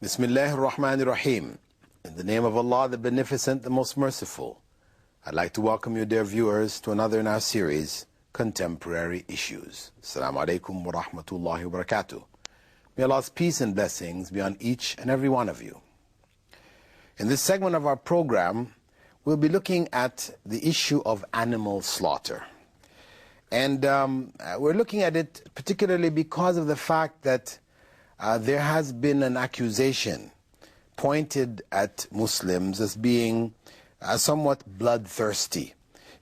Bismillah ar-Rahman ar-Rahim. In the name of Allah, the Beneficent, the Most Merciful. I'd like to welcome you, dear viewers, to another in our series, Contemporary Issues. Assalamu alaikum wa rahmatullahi wa barakatuh. May Allah's peace and blessings be on each and every one of you. In this segment of our program, we'll be looking at the issue of animal slaughter. And we're looking at it particularly because of the fact that there has been an accusation pointed at Muslims as being somewhat bloodthirsty.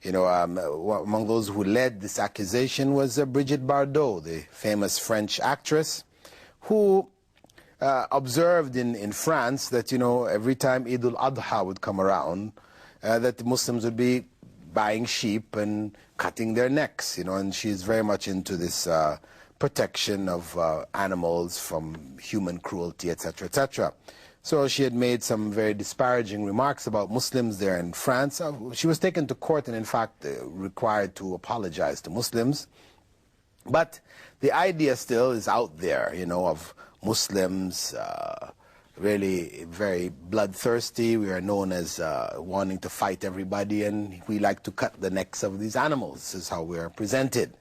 You know, among those who led this accusation was Brigitte Bardot, the famous French actress, who observed in France that, you know, every time Eid al-Adha would come around, that the Muslims would be buying sheep and cutting their necks, you know, and she's very much into this protection of animals from human cruelty, etc., etc. So she had made some very disparaging remarks about Muslims there in France. She was taken to court and, in fact, required to apologize to Muslims. But the idea still is out there, you know, of Muslims really very bloodthirsty. We are known as wanting to fight everybody, and we like to cut the necks of these animals. This is how we are presented.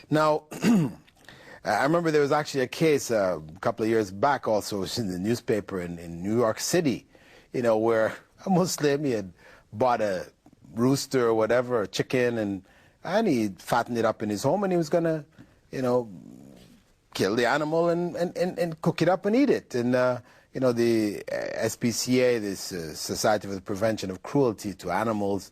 Now, I remember there was actually a case a couple of years back also in the newspaper in New York City, you know, where a Muslim, he had bought a rooster or whatever, a chicken, and he fattened it up in his home, and he was going to, you know, kill the animal and cook it up and eat it. And, you know, the SPCA, this Society for the Prevention of Cruelty to Animals,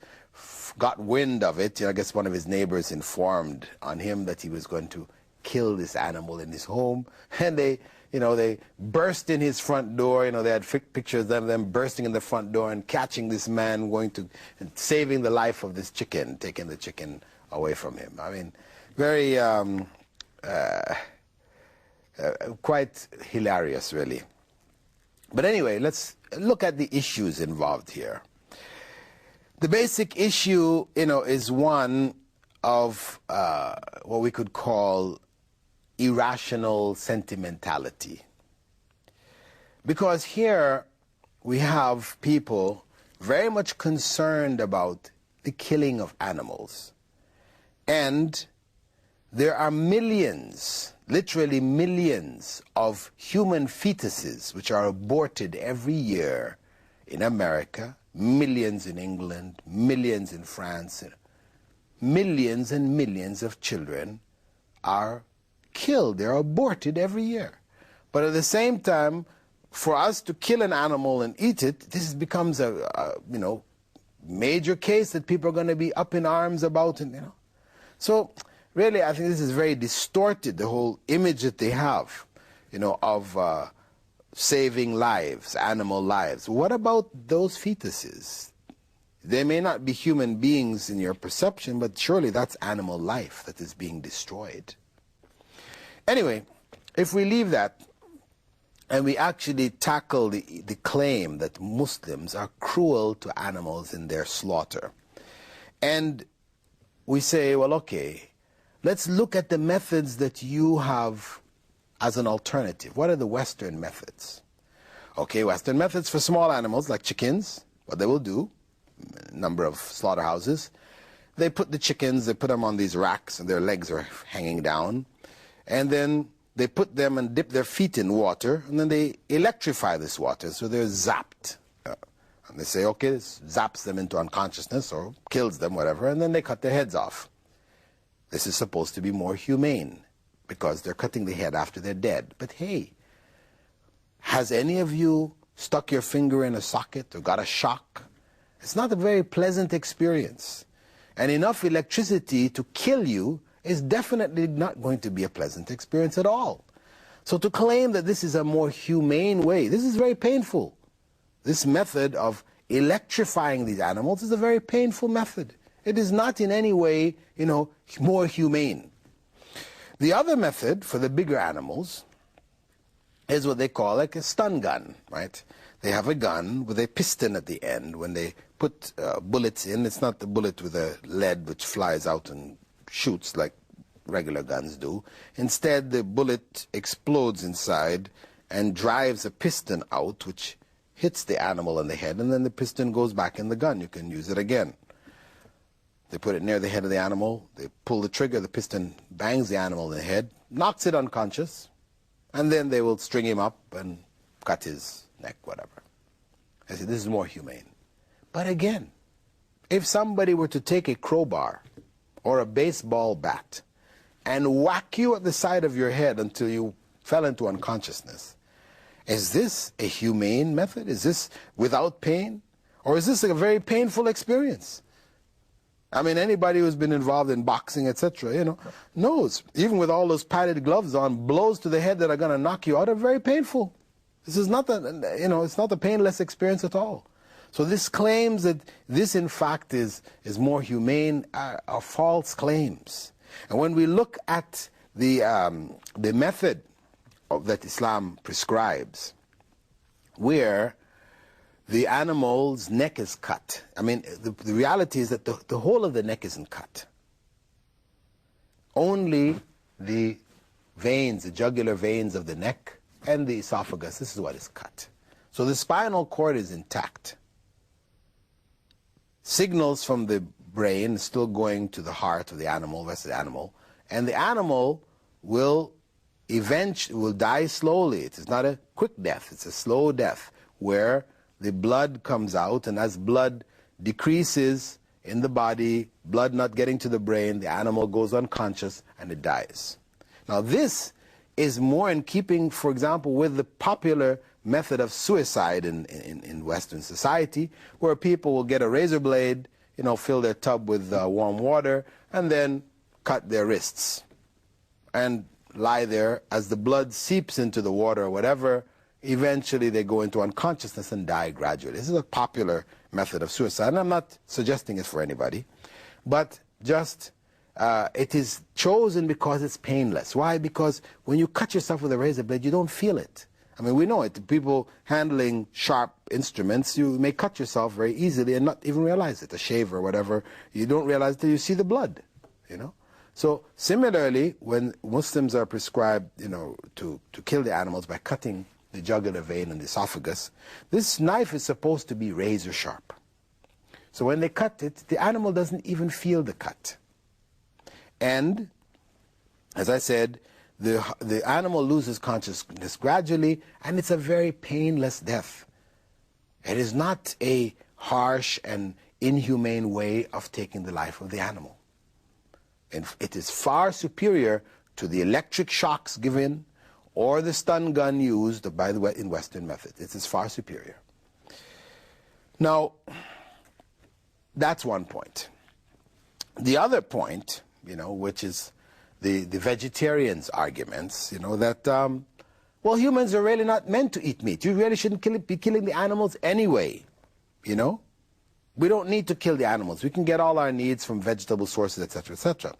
got wind of it. You know, I guess one of his neighbors informed on him that he was going to kill this animal in his home, and they, you know, they burst in his front door. You know, they had pictures of them bursting in the front door and catching this man, going to and saving the life of this chicken, taking the chicken away from him. I mean, very quite hilarious, really. But anyway, let's look at the issues involved here. The basic issue, you know, is one of what we could call irrational sentimentality. Because here we have people very much concerned about the killing of animals. And there are millions, literally millions, of human fetuses which are aborted every year in America, millions in England, millions in France. Millions and millions of children are killed, they're aborted every year. But at the same time, for us to kill an animal and eat it, this becomes a you know, major case that people are going to be up in arms about. And, you know. So really, I think this is very distorted, the whole image that they have, you know, of saving lives, animal lives. What about those fetuses? They may not be human beings in your perception, but surely that's animal life that is being destroyed. Anyway, if we leave that and we actually tackle the claim that Muslims are cruel to animals in their slaughter, and we say, well, okay, let's look at the methods that you have as an alternative. What are the Western methods? Okay, Western methods for small animals like chickens, what they will do, number of slaughterhouses, they put the chickens, they put them on these racks and their legs are hanging down, and then they put them and dip their feet in water, and then they electrify this water, so they're zapped. And they say, okay, this zaps them into unconsciousness or kills them, whatever, and then they cut their heads off. This is supposed to be more humane because they're cutting the head after they're dead. But hey, has any of you stuck your finger in a socket or got a shock? It's not a very pleasant experience. And enough electricity to kill you is definitely not going to be a pleasant experience at all. So to claim that this is a more humane way, this is very painful. This method of electrifying these animals is a very painful method. It is not in any way, you know, more humane. The other method for the bigger animals is what they call like a stun gun, right? They have a gun with a piston at the end. When they put bullets in, it's not the bullet with a lead which flies out and shoots like regular guns do. Instead, the bullet explodes inside and drives a piston out, which hits the animal in the head, and then the piston goes back in the gun. You can use it again. They put it near the head of the animal, they pull the trigger, the piston bangs the animal in the head, knocks it unconscious, and then they will string him up and cut his neck, whatever. I say, this is more humane. But again, if somebody were to take a crowbar or a baseball bat and whack you at the side of your head until you fell into unconsciousness, is this a humane method? Is this without pain? Or is this a very painful experience? I mean, anybody who's been involved in boxing, etc., you know, knows, even with all those padded gloves on, blows to the head that are going to knock you out are very painful. This is not a, you know, it's not a painless experience at all. So this claims that this, in fact, is more humane are false claims. And when we look at the method that Islam prescribes, where the animal's neck is cut. I mean, the reality is that the whole of the neck isn't cut. Only the veins, the jugular veins of the neck and the esophagus, this is what is cut. So the spinal cord is intact. Signals from the brain still going to the heart of the animal, rest of the animal, and the animal will eventually die slowly. It is not a quick death, it's a slow death, where the blood comes out, and as blood decreases in the body, blood not getting to the brain, the animal goes unconscious and it dies. Now this is more in keeping, for example, with the popular method of suicide in Western society, where people will get a razor blade, you know, fill their tub with warm water, and then cut their wrists and lie there as the blood seeps into the water or whatever. Eventually they go into unconsciousness and die gradually. This is a popular method of suicide, and I'm not suggesting it for anybody, but just it is chosen because it's painless. Why? Because when you cut yourself with a razor blade, you don't feel it. I mean, we know it. People handling sharp instruments, you may cut yourself very easily and not even realize it. A shave or whatever, you don't realize till you see the blood, you know. So similarly, when Muslims are prescribed, you know, to kill the animals by cutting the jugular vein and the esophagus, this knife is supposed to be razor sharp. So when they cut it, the animal doesn't even feel the cut. And, as I said, the animal loses consciousness gradually, and it's a very painless death. It is not a harsh and inhumane way of taking the life of the animal. And it is far superior to the electric shocks given or the stun gun used, by the way, in Western methods. It is far superior. Now, that's one point. The other point, you know, which is the vegetarians' arguments, you know, that, well, humans are really not meant to eat meat. You really shouldn't be killing the animals anyway, you know. We don't need to kill the animals. We can get all our needs from vegetable sources, etc., etc.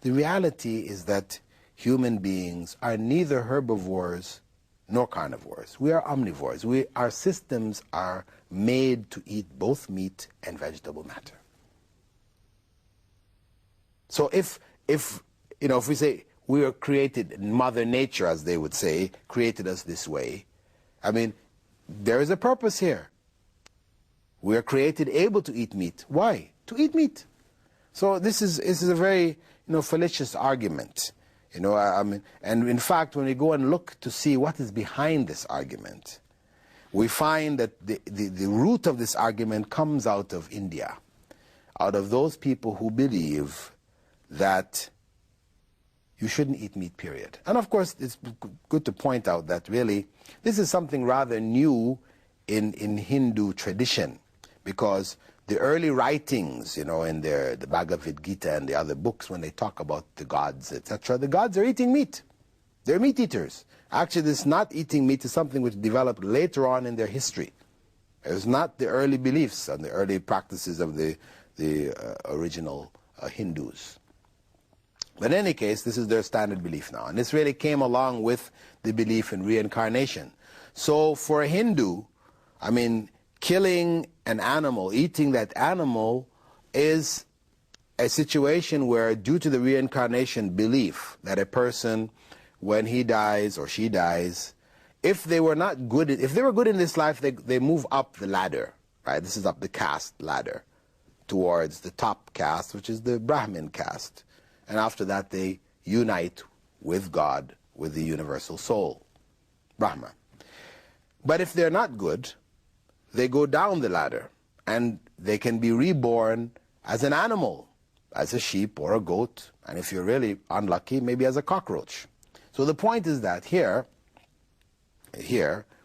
The reality is that human beings are neither herbivores nor carnivores. We are omnivores. Our systems are made to eat both meat and vegetable matter. So if you know, if we say we are created, Mother Nature, as they would say, created us this way, I mean, there is a purpose here. We are created able to eat meat. Why? To eat meat. So this is a very, you know, fallacious argument. You know, I mean, and in fact, when we go and look to see what is behind this argument, we find that the root of this argument comes out of India, out of those people who believe that you shouldn't eat meat, period. And of course, it's good to point out that really this is something rather new in Hindu tradition, because the early writings, you know, in the Bhagavad Gita and the other books, when they talk about the gods, etc., the gods are eating meat. They're meat eaters. Actually, this not eating meat is something which developed later on in their history. It was not the early beliefs and the early practices of the original Hindus. But in any case, this is their standard belief now. And this really came along with the belief in reincarnation. So for a Hindu, I mean, killing an animal, eating that animal, is a situation where, due to the reincarnation belief that a person, when he dies or she dies, if they were not good, if they were good in this life, they move up the ladder, right? This is up the caste ladder towards the top caste, which is the Brahmin caste. And after that, they unite with God, with the universal soul, Brahma. But if they're not good, they go down the ladder, and they can be reborn as an animal, as a sheep or a goat, and if you're really unlucky, maybe as a cockroach. So the point is that here,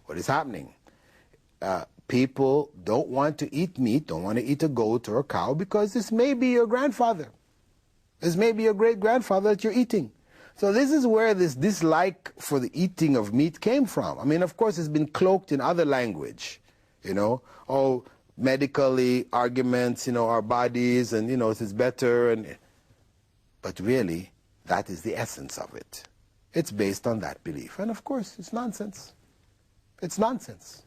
what is happening? People don't want to eat meat, don't want to eat a goat or a cow, because this may be your grandfather. This may be your great-grandfather that you're eating. So this is where this dislike for the eating of meat came from. I mean, of course, it's been cloaked in other language, you know. Oh, medically arguments, you know, our bodies, and, you know, it is better. But really, that is the essence of it. It's based on that belief. And of course, it's nonsense. It's nonsense.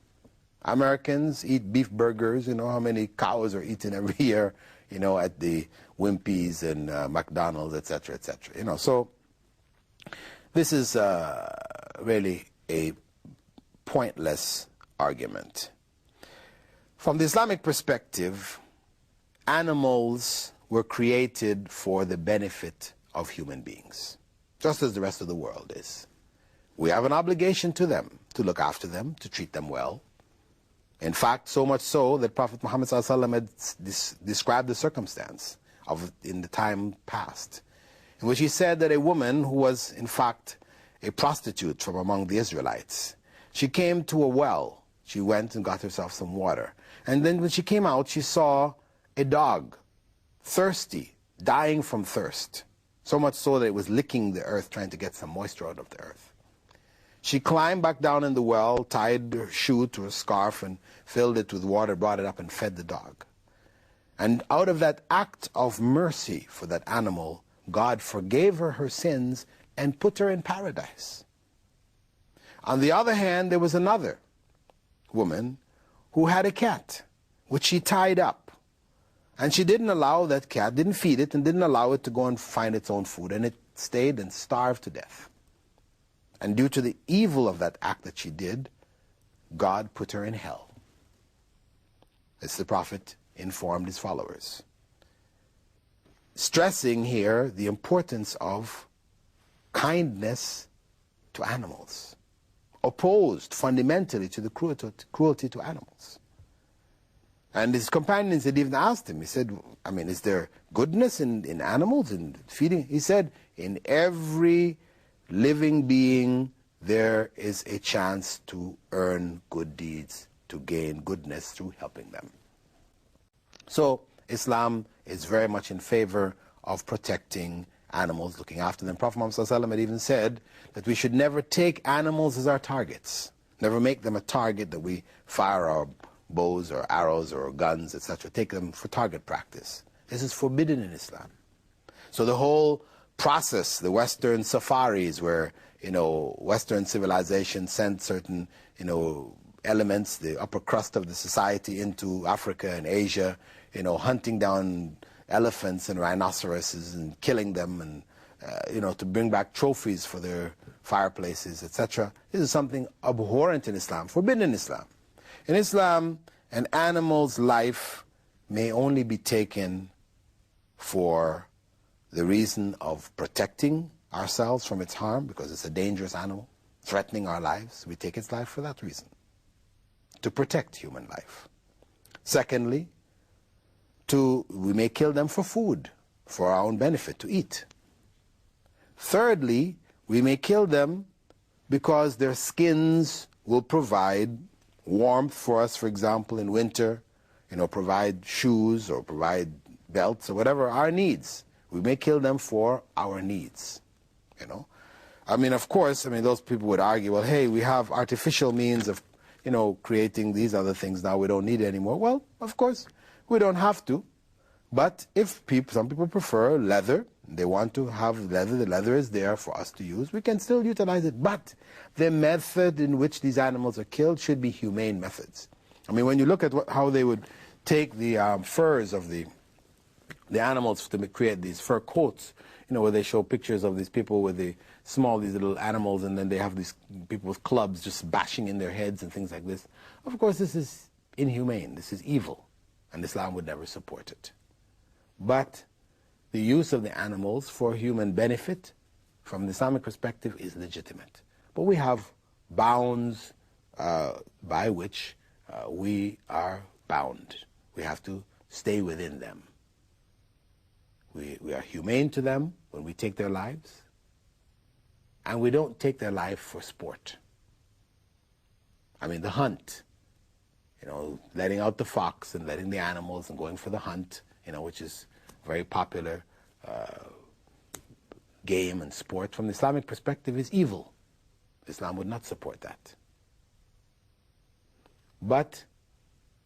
Americans eat beef burgers. You know how many cows are eaten every year, you know, at the Wimpy's and McDonald's, etc., etc. You know, so this is really a pointless argument. From the Islamic perspective, animals were created for the benefit of human beings, just as the rest of the world is. We have an obligation to them, to look after them, to treat them well. In fact, so much so that Prophet Muhammad ﷺ had described the circumstance in the time past, in which he said that a woman who was, in fact, a prostitute from among the Israelites, she came to a well. She went and got herself some water. And then when she came out, she saw a dog, thirsty, dying from thirst, so much so that it was licking the earth, trying to get some moisture out of the earth. She climbed back down in the well, tied her shoe to a scarf, and filled it with water, brought it up, and fed the dog. And out of that act of mercy for that animal, God forgave her her sins and put her in paradise. On the other hand, there was another woman who had a cat, which she tied up. And she didn't allow that cat, didn't feed it, and didn't allow it to go and find its own food. And it stayed and starved to death. And due to the evil of that act that she did, God put her in hell. As the Prophet informed his followers. Stressing here the importance of kindness to animals, opposed fundamentally to the cruelty to animals. And his companions had even asked him, he said, I mean, is there goodness in animals, in feeding? He said, in every living being there is a chance to earn good deeds, to gain goodness through helping them. So Islam is very much in favor of protecting animals, looking after them. Prophet Muhammad ﷺ had even said that we should never take animals as our targets, never make them a target that we fire our bows or arrows or guns, etc. Take them for target practice. This is forbidden in Islam. So the whole process, the Western safaris where, you know, Western civilization sent certain, you know, elements, the upper crust of the society into Africa and Asia, you know, hunting down elephants and rhinoceroses and killing them and, you know, to bring back trophies for their fireplaces, etc. This is something abhorrent in Islam, forbidden in Islam. In Islam, an animal's life may only be taken for the reason of protecting ourselves from its harm, because it's a dangerous animal, threatening our lives. We take its life for that reason, to protect human life. Secondly, we may kill them for food, for our own benefit, to eat. Thirdly, we may kill them because their skins will provide warmth for us, for example, in winter, you know, provide shoes or provide belts or whatever our needs. We may kill them for our needs, you know. I mean, of course, I mean, those people would argue, well, hey, we have artificial means of, you know, creating these other things now, we don't need it anymore. Well, of course, we don't have to. But if some people prefer leather, they want to have leather, the leather is there for us to use, we can still utilize it. But the method in which these animals are killed should be humane methods. I mean, when you look at how they would take the furs of the animals to create these fur coats, where they show pictures of these people with these little animals, and then they have these people with clubs just bashing in their heads and things like this. Of course, this is inhumane. This is evil, and Islam would never support it. But the use of the animals for human benefit, from the Islamic perspective, is legitimate. But we have bounds by which we are bound. We have to stay within them. We are humane to them when we take their lives, and we don't take their life for sport. I mean, the hunt, letting out the fox and letting the animals and going for the hunt, which is very popular game and sport from the Islamic perspective, is evil. Islam would not support that. But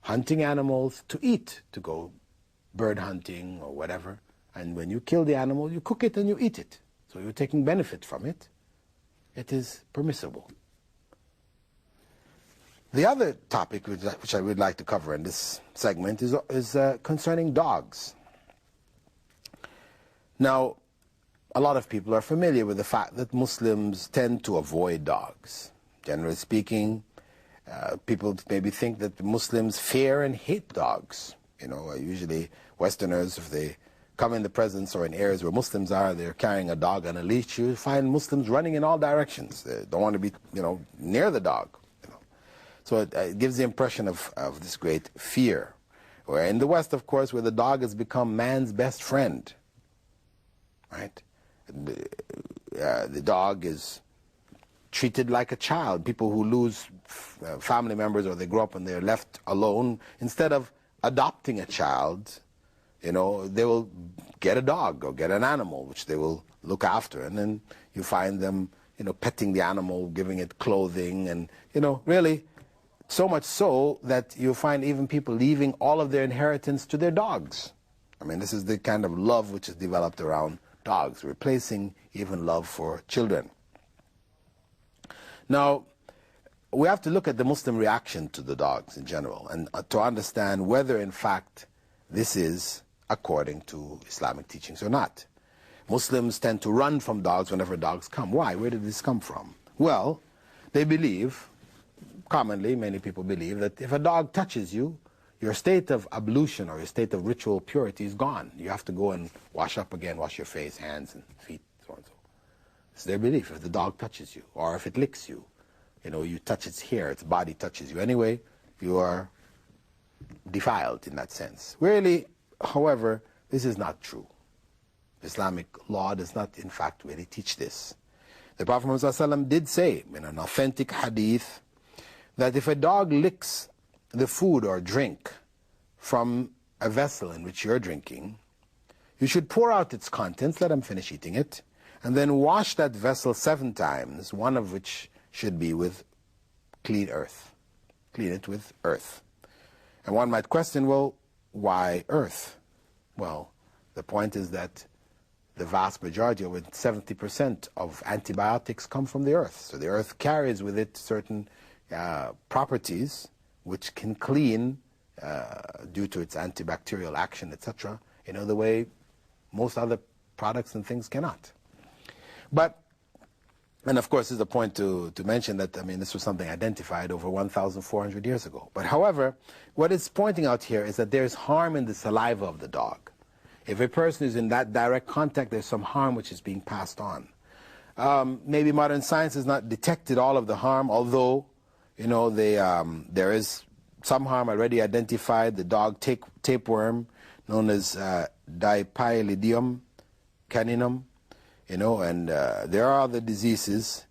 hunting animals to eat, to go bird hunting or whatever, and when you kill the animal, you cook it and you eat it. So you're taking benefit from it. It is permissible. The other topic which I would like to cover in this segment is concerning dogs. Now, a lot of people are familiar with the fact that Muslims tend to avoid dogs. Generally speaking, people maybe think that Muslims fear and hate dogs. Usually Westerners, if they come in the presence or in areas where Muslims are, they're carrying a dog on a leash, you find Muslims running in all directions. They don't want to be, near the dog. So it gives the impression of this great fear. Where in the West, of course, where the dog has become man's best friend, right? The dog is treated like a child. People who lose family members, or they grow up and they're left alone, instead of adopting a child, they will get a dog or get an animal which they will look after, and then you find them, petting the animal, giving it clothing, and really, so much so that you find even people leaving all of their inheritance to their dogs. I mean, this is the kind of love which is developed around dogs, replacing even love for children. Now, we have to look at the Muslim reaction to the dogs in general, and to understand whether in fact this is according to Islamic teachings or not. Muslims tend to run from dogs whenever dogs come. Why? Where did this come from? Well, they believe, commonly many people believe, that if a dog touches you, your state of ablution or your state of ritual purity is gone. You have to go and wash up again, wash your face, hands and feet, so on and so. It's their belief. If the dog touches you, or if it licks you, you touch its hair, its body touches you anyway, you are defiled in that sense. Really, however, this is not true. Islamic law does not, in fact, really teach this. The Prophet Muhammad ﷺ did say in an authentic hadith that if a dog licks the food or drink from a vessel in which you're drinking, you should pour out its contents, let him finish eating it, and then wash that vessel 7 times, one of which should be with clean earth. Clean it with earth. And one might question, well, why earth? Well, the point is that the vast majority, over 70% of antibiotics come from the earth. So the earth carries with it certain properties which can clean due to its antibacterial action, etc., the way most other products and things cannot. And of course, there's a point to mention that, this was something identified over 1,400 years ago. But however, what it's pointing out here is that there's harm in the saliva of the dog. If a person is in that direct contact, there's some harm which is being passed on. Maybe modern science has not detected all of the harm, although, there is some harm already identified. The dog tapeworm, known as Dipylidium caninum, and there are other diseases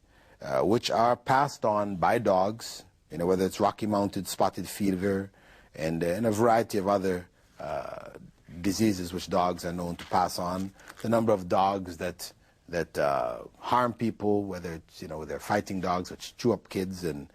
which are passed on by dogs, whether it's Rocky Mountain spotted fever and a variety of other diseases which dogs are known to pass on. The number of dogs that harm people, whether it's, they're fighting dogs which chew up kids, and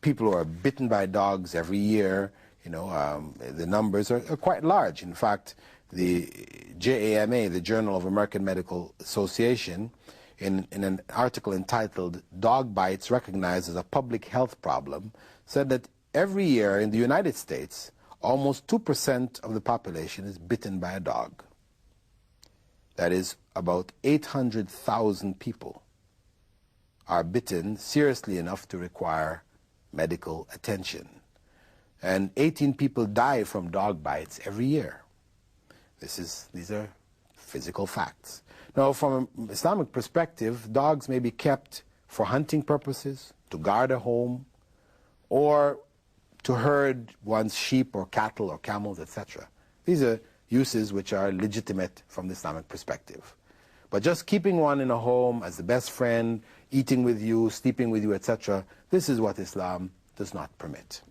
people who are bitten by dogs every year, the numbers are quite large. In fact, the JAMA, the Journal of American Medical Association, in an article entitled "Dog Bites Recognized as a Public Health Problem," said that every year in the United States, almost 2% of the population is bitten by a dog. that is, about 800,000 people are bitten seriously enough to require medical attention. And 18 people die from dog bites every year. These are physical facts. Now, from an Islamic perspective, dogs may be kept for hunting purposes, to guard a home, or to herd one's sheep or cattle or camels, etc. These are uses which are legitimate from the Islamic perspective. But just keeping one in a home as the best friend, eating with you, sleeping with you, etc., this is what Islam does not permit.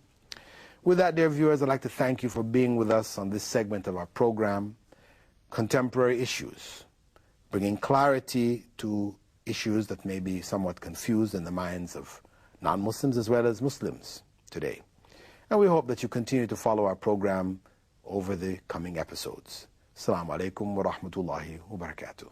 With that, dear viewers, I'd like to thank you for being with us on this segment of our program, Contemporary Issues, bringing clarity to issues that may be somewhat confused in the minds of non-Muslims as well as Muslims today. And we hope that you continue to follow our program over the coming episodes. Assalamu alaikum wa rahmatullahi wa barakatuh.